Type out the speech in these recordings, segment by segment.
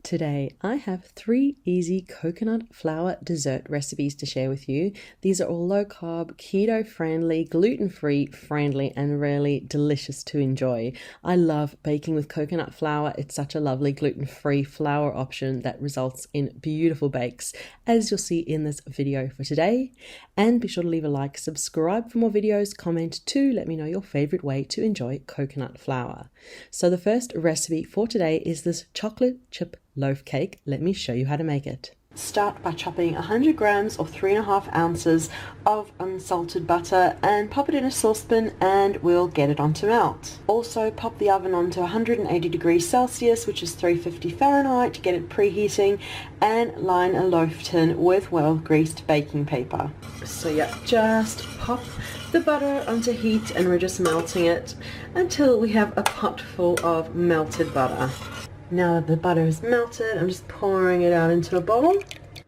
Today, I have 3 easy coconut flour dessert recipes to share with you. These are all low-carb, keto-friendly, gluten-free, friendly, and really delicious to enjoy. I love baking with coconut flour. It's such a lovely gluten-free flour option that results in beautiful bakes, as you'll see in this video for today. And be sure to leave a like, subscribe for more videos, comment too, let me know your favorite way to enjoy coconut flour. So the first recipe for today is this chocolate chip loaf cake. Let me show you how to make it. Start by chopping 100 grams or 3.5 ounces of unsalted butter and pop it in a saucepan and we'll get it on to melt. Also pop the oven onto 180 degrees Celsius, which is 350 Fahrenheit, to get it preheating, and line a loaf tin with well-greased baking paper. So yeah, just pop the butter onto heat and we're just melting it until we have a pot full of melted butter. Now that the butter is melted, I'm just pouring it out into a bowl.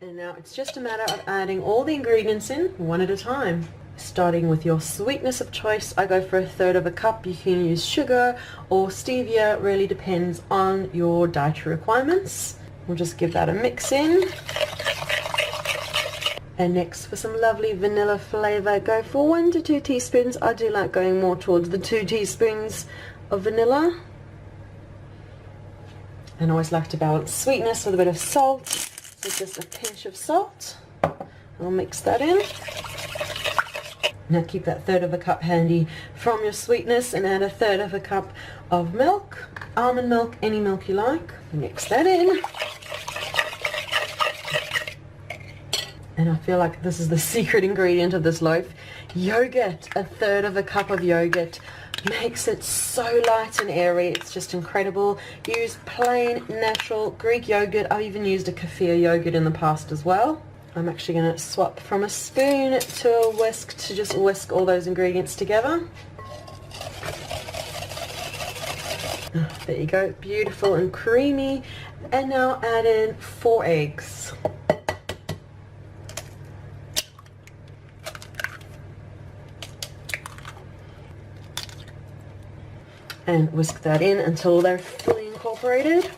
And now it's just a matter of adding all the ingredients in one at a time. Starting with your sweetness of choice, I go for 1/3 cup. You can use sugar or stevia, really depends on your dietary requirements. We'll just give that a mix in. And next, for some lovely vanilla flavor, go for 1 to 2 teaspoons. I do like going more towards the 2 teaspoons of vanilla. And I always like to balance sweetness with a bit of salt. So just a pinch of salt. I'll mix that in. Now keep that 1/3 cup handy from your sweetness and add 1/3 cup of milk. Almond milk, any milk you like. Mix that in. And I feel like this is the secret ingredient of this loaf. Yogurt, 1/3 cup of yogurt. Makes it so light and airy. It's just incredible. Use plain natural Greek yogurt. I've even used a kefir yogurt in the past as well. I'm actually going to swap from a spoon to a whisk to just whisk all those ingredients together. There you go, beautiful and creamy. And now add in 4 eggs. And whisk that in until they're fully incorporated.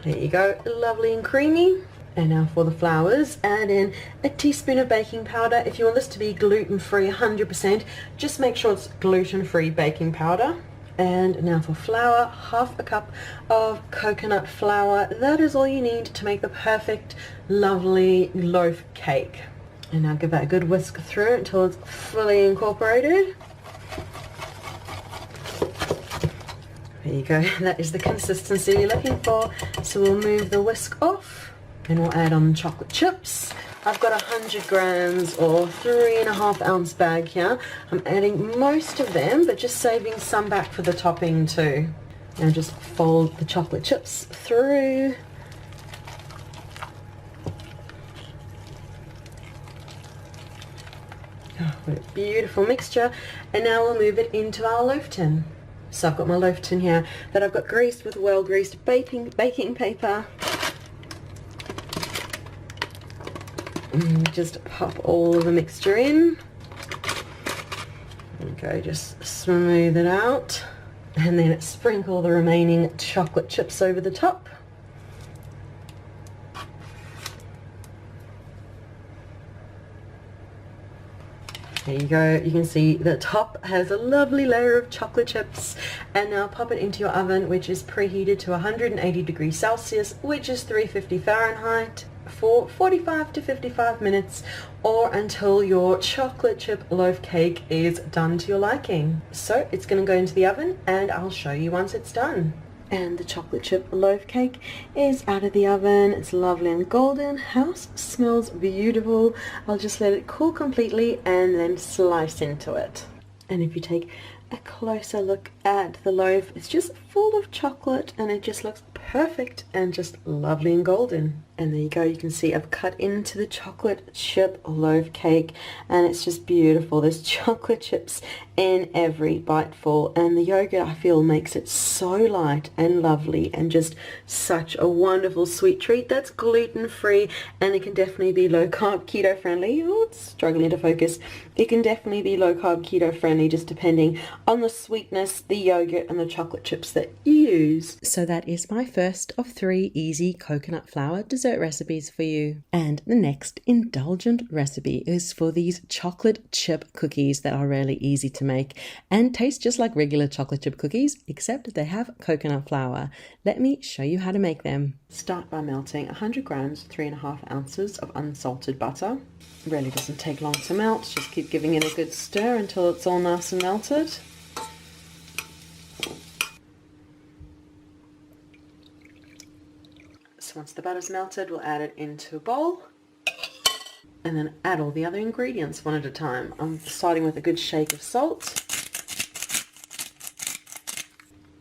There you go, lovely and creamy. And now for the flours, add in a teaspoon of baking powder. If you want this to be gluten-free 100%, just make sure it's gluten-free baking powder. And now for flour, 1/2 cup of coconut flour. That is all you need to make the perfect, lovely loaf cake. And now give that a good whisk through until it's fully incorporated. There you go, that is the consistency you're looking for. So we'll move the whisk off and we'll add on chocolate chips. I've got 100 grams or 3.5 ounce bag here. I'm adding most of them, but just saving some back for the topping too. Now just fold the chocolate chips through. Oh, what a beautiful mixture. And now we'll move it into our loaf tin. So I've got my loaf tin here that I've got greased with well-greased baking paper. And just pop all of the mixture in. There we go, just smooth it out. And then sprinkle the remaining chocolate chips over the top. There you go, you can see the top has a lovely layer of chocolate chips. And now pop it into your oven, which is preheated to 180 degrees Celsius, which is 350 Fahrenheit, for 45 to 55 minutes, or until your chocolate chip loaf cake is done to your liking. So it's going to go into the oven and I'll show you once it's done. And the chocolate chip loaf cake is out of the oven. It's lovely and golden. House smells beautiful. I'll just let it cool completely and then slice into it. And if you take a closer look at the loaf, it's just full of chocolate and it just looks perfect and just lovely and golden. And there you go, you can see I've cut into the chocolate chip loaf cake, and it's just beautiful. There's chocolate chips in every biteful, and the yogurt, I feel, makes it so light and lovely and just such a wonderful sweet treat that's gluten-free, and it can definitely be low-carb keto friendly. Oh, it's struggling to focus. It can definitely be low-carb keto friendly, just depending on the sweetness, the yogurt, and the chocolate chips that you use. So that is my first of 3 easy coconut flour dessert recipes for you. And the next indulgent recipe is for these chocolate chip cookies that are really easy to make and taste just like regular chocolate chip cookies, except they have coconut flour. Let me show you how to make them. Start by melting 100 grams, 3.5 ounces of unsalted butter. It really doesn't take long to melt, just keep giving it a good stir until it's all nice and melted. So once the butter's melted, we'll add it into a bowl and then add all the other ingredients one at a time. I'm starting with a good shake of salt,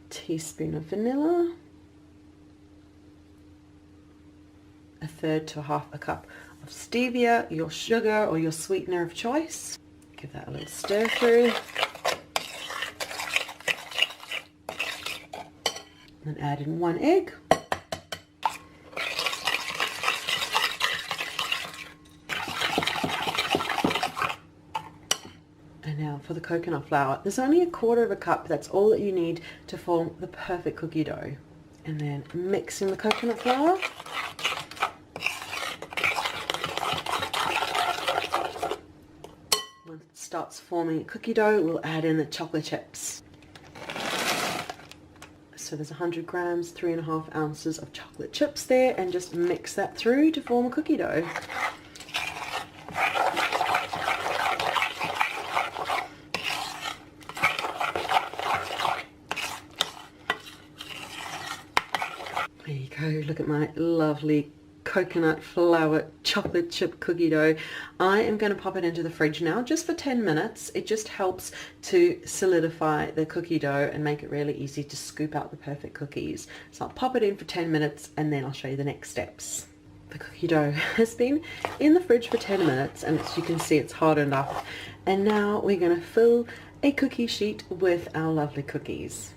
teaspoon of vanilla, 1/3 to 1/2 a cup of stevia, your sugar or your sweetener of choice. Give that a little stir through. And then add in 1 egg. And now for the coconut flour. There's only 1/4 cup. That's all that you need to form the perfect cookie dough. And then mix in the coconut flour. Once it starts forming a cookie dough, we'll add in the chocolate chips. So there's 100 grams, 3.5 ounces of chocolate chips there, and just mix that through to form a cookie dough. There you go, look at my lovely coconut flour chocolate chip cookie dough. I am going to pop it into the fridge now just for 10 minutes. It just helps to solidify the cookie dough and make it really easy to scoop out the perfect cookies. So I'll pop it in for 10 minutes and then I'll show you the next steps. The cookie dough has been in the fridge for 10 minutes and as you can see it's hardened up. And now we're going to fill a cookie sheet with our lovely cookies.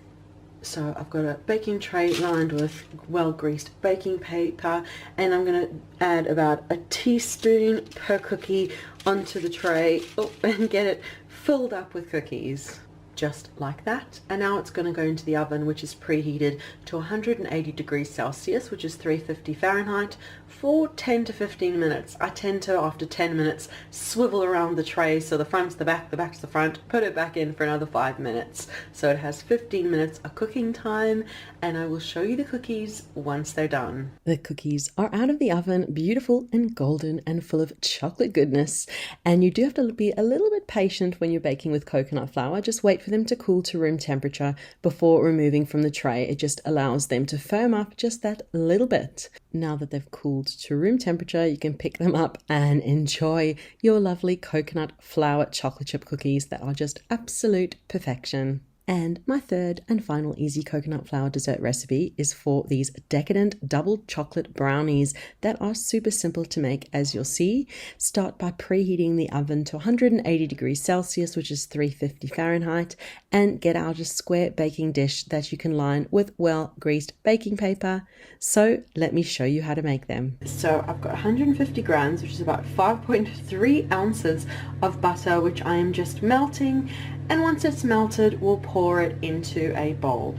So I've got a baking tray lined with well-greased baking paper, and I'm going to add about a teaspoon per cookie onto the tray and get it filled up with cookies. Just like that. And now it's going to go into the oven, which is preheated to 180 degrees Celsius, which is 350 Fahrenheit, for 10 to 15 minutes. I tend to, after 10 minutes, swivel around the tray so the front's the back's the front, put it back in for another 5 minutes. So it has 15 minutes of cooking time, and I will show you the cookies once they're done. The cookies are out of the oven, beautiful and golden and full of chocolate goodness. And you do have to be a little bit patient when you're baking with coconut flour. Just wait for them to cool to room temperature before removing from the tray. It just allows them to firm up just that little bit. Now that they've cooled to room temperature, you can pick them up and enjoy your lovely coconut flour chocolate chip cookies that are just absolute perfection. And my third and final easy coconut flour dessert recipe is for these decadent double chocolate brownies that are super simple to make, as you'll see. Start by preheating the oven to 180 degrees Celsius, which is 350 Fahrenheit, and get out a square baking dish that you can line with well-greased baking paper. So let me show you how to make them. So I've got 150 grams, which is about 5.3 ounces of butter, which I am just melting. And once it's melted, we'll pour it into a bowl.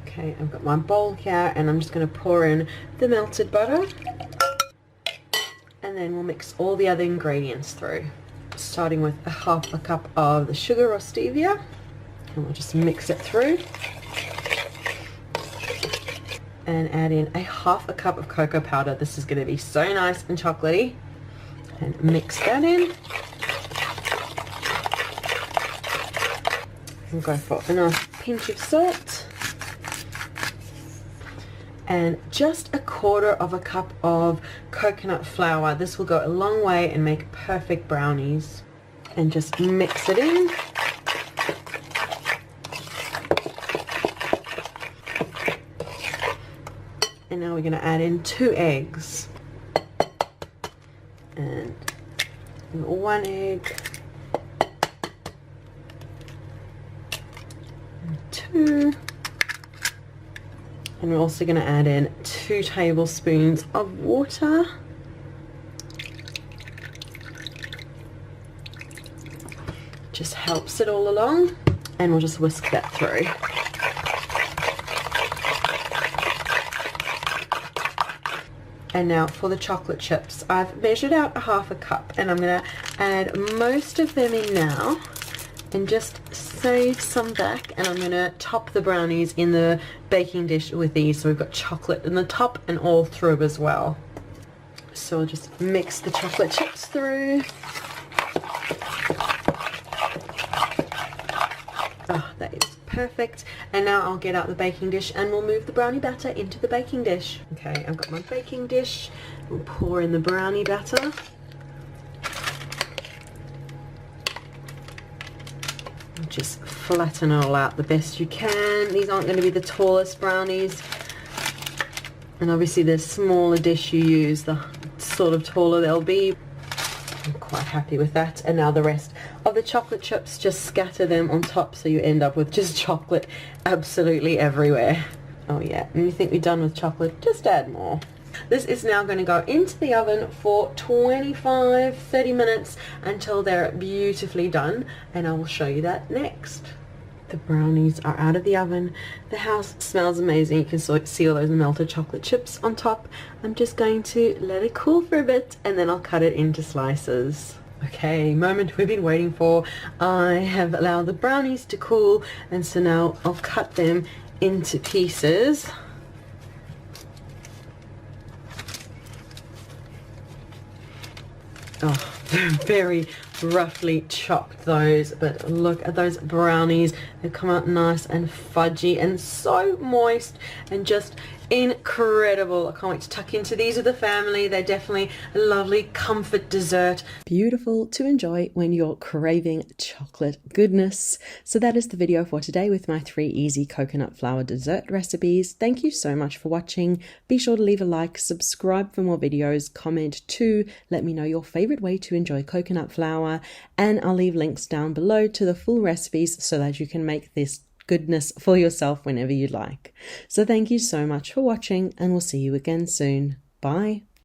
Okay, I've got my bowl here and I'm just going to pour in the melted butter. And then we'll mix all the other ingredients through. Starting with 1/2 cup of the sugar or stevia. And we'll just mix it through. And add in 1/2 cup of cocoa powder. This is going to be so nice and chocolatey. And mix that in. We'll go for a nice pinch of salt and just 1/4 cup of coconut flour. This will go a long way and make perfect brownies. And just mix it in. And now we're going to add in 2 eggs. And 1 egg. And 2. And we're also going to add in 2 tablespoons of water. Just helps it all along. And we'll just whisk that through. And now for the chocolate chips, I've measured out 1/2 cup, and I'm going to add most of them in now and just save some back, and I'm going to top the brownies in the baking dish with these, so we've got chocolate in the top and all through as well. So I'll just mix the chocolate chips through. Oh, that is perfect. And now I'll get out the baking dish and we'll move the brownie batter into the baking dish. Okay, I've got my baking dish. We'll pour in the brownie batter. Just flatten it all out the best you can. These aren't going to be the tallest brownies. And obviously the smaller dish you use, the sort of taller they'll be. I'm quite happy with that. And now the rest of the chocolate chips, just scatter them on top so you end up with just chocolate absolutely everywhere. Oh yeah, and you think we're done with chocolate, just add more. This is now going to go into the oven for 25-30 minutes until they're beautifully done, and I will show you that next. The brownies are out of the oven. The house smells amazing. You can see all those melted chocolate chips on top. I'm just going to let it cool for a bit and then I'll cut it into slices. Okay, moment we've been waiting for. I have allowed the brownies to cool, and so now I'll cut them into pieces. Oh, very roughly chopped those, but look at those brownies. They come out nice and fudgy and so moist and just incredible. I can't wait to tuck into these with the family. They're definitely a lovely comfort dessert. Beautiful to enjoy when you're craving chocolate goodness. So that is the video for today with my 3 easy coconut flour dessert recipes. Thank you so much for watching. Be sure to leave a like, subscribe for more videos, comment too. Let me know your favorite way to enjoy coconut flour, and I'll leave links down below to the full recipes so that you can make this goodness for yourself whenever you like. So thank you so much for watching, and we'll see you again soon. Bye.